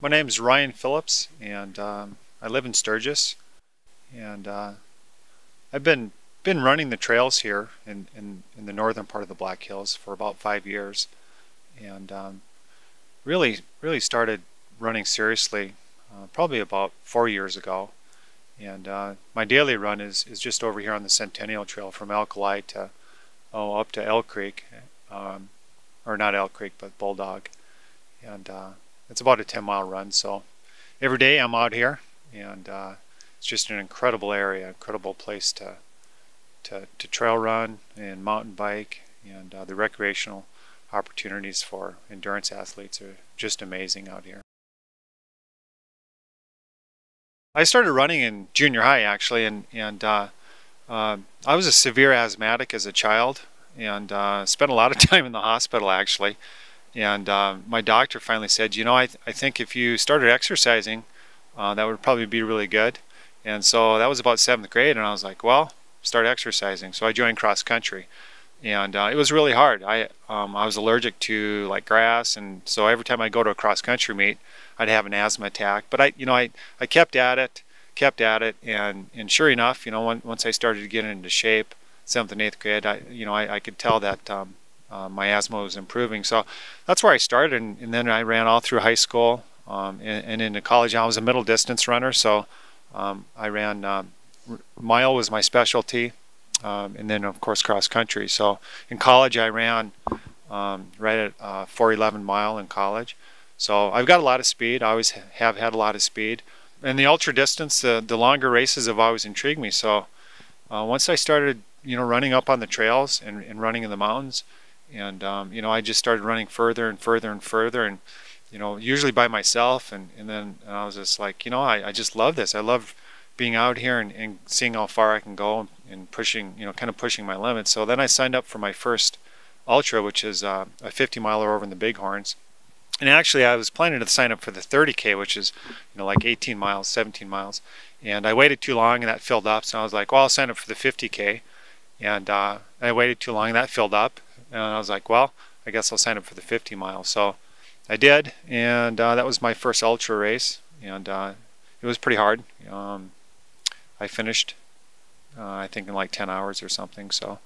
My name is Ryan Phillips, and I live in Sturgis. And I've been running the trails here in the northern part of the Black Hills for about 5 years, and really started running seriously probably about 4 years ago. And my daily run is just over here on the Centennial Trail from Alkali to up to Elk Creek, or not Elk Creek, but Bulldog. And it's about a 10-mile run. So every day I'm out here, and it's just an incredible area, incredible place to trail run and mountain bike, and the recreational opportunities for endurance athletes are just amazing out here. I started running in junior high actually, and I was a severe asthmatic as a child, and spent a lot of time in the hospital actually. And my doctor finally said, you know, I think if you started exercising, that would probably be really good. And so that was about 7th grade, and I was like, well, start exercising. So I joined cross country, and it was really hard. I was allergic to like grass, and so every time I go to a cross country meet, I'd have an asthma attack. But I kept at it, and sure enough, you know, once I started to get into shape, 7th and 8th grade, I could tell that my asthma was improving. So that's where I started, and then I ran all through high school, and into college. I was a middle distance runner, so I ran mile was my specialty, and then of course cross country. So in college I ran right at 4:11 mile in college. So I've got a lot of speed. I always have had a lot of speed. And the ultra distance, the longer races have always intrigued me. So once I started, you know, running up on the trails and running in the mountains, and you know, I just started running further and further and further, and you know, usually by myself, and then I was just like, you know, I just love this. I love being out here and seeing how far I can go, and pushing, you know, kind of pushing my limits. So then I signed up for my first ultra, which is a 50-miler over in the Bighorns. And actually I was planning to sign up for the 30K, which is, you know, like 18 miles, 17 miles. And I waited too long, and that filled up. So I was like, well, I'll sign up for the 50K. And I waited too long, and that filled up. And I was like, well, I guess I'll sign up for the 50 miles. So I did, and that was my first ultra race, and it was pretty hard. I finished, I think, in like 10 hours or something. So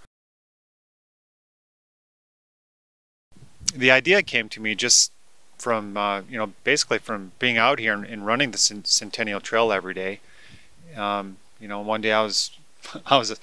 the idea came to me just from, you know, basically from being out here and running the Centennial Trail every day. You know, one day I was I was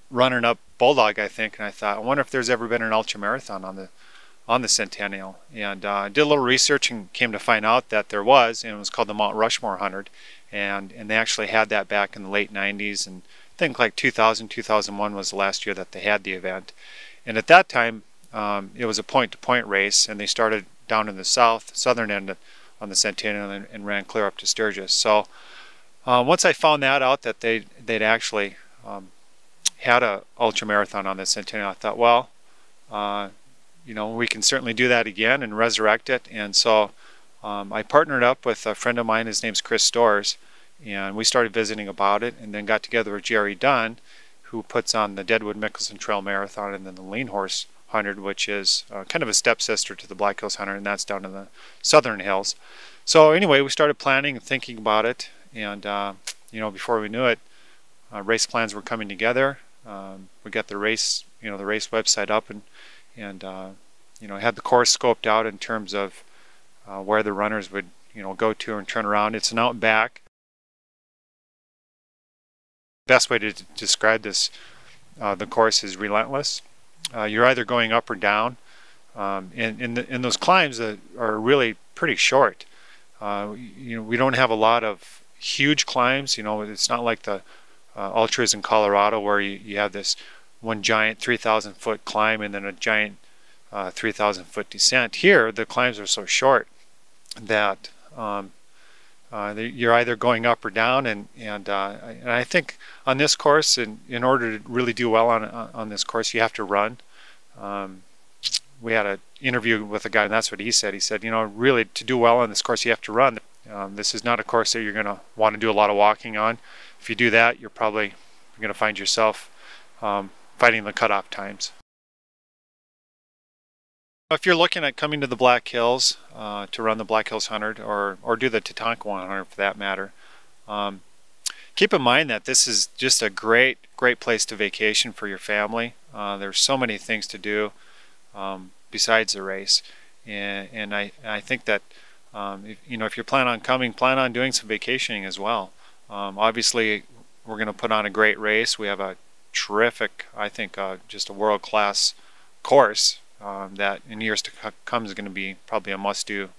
running up Bulldog, I think, and I thought, I wonder if there's ever been an ultra marathon on the Centennial. And I did a little research and came to find out that there was, and it was called the Mount Rushmore 100, and they actually had that back in the late 90s, and I think like 2000, 2001 was the last year that they had the event. And at that time, it was a point-to-point race, and they started down in the southern end on the Centennial, and ran clear up to Sturgis. So once I found that out, that they'd actually had a ultra marathon on the Centennial, I thought, well, you know, we can certainly do that again and resurrect it. And so I partnered up with a friend of mine. His name's Chris Storrs, and we started visiting about it, and then got together with Jerry Dunn, who puts on the Deadwood Mickelson Trail Marathon, and then the Lean Horse 100, which is kind of a stepsister to the Black Hills 100, and that's down in the southern hills. So anyway, we started planning and thinking about it, and you know, before we knew it, race plans were coming together. We got the race, you know, the race website up, and you know, had the course scoped out in terms of where the runners would, you know, go to and turn around. It's an out and back. Best way to describe this, the course is relentless. You're either going up or down, and those climbs that are really pretty short. You know, we don't have a lot of huge climbs. You know, it's not like the ultras in Colorado, where you have this one giant 3,000-foot climb and then a giant 3,000-foot descent. Here, the climbs are so short that you're either going up or down, and I think on this course, in order to really do well on this course, you have to run. We had an interview with a guy, and that's what he said. He said, you know, really, to do well on this course, you have to run. This is not a course that you're going to want to do a lot of walking on. If you do that, you're probably going to find yourself fighting the cutoff times. If you're looking at coming to the Black Hills to run the Black Hills 100 or do the Tatanka 100 for that matter, keep in mind that this is just a great place to vacation for your family. There's so many things to do besides the race, and I think that if you're planning on coming, plan on doing some vacationing as well. Obviously, we're going to put on a great race. We have a terrific, I think, just a world-class course that in years to come is going to be probably a must-do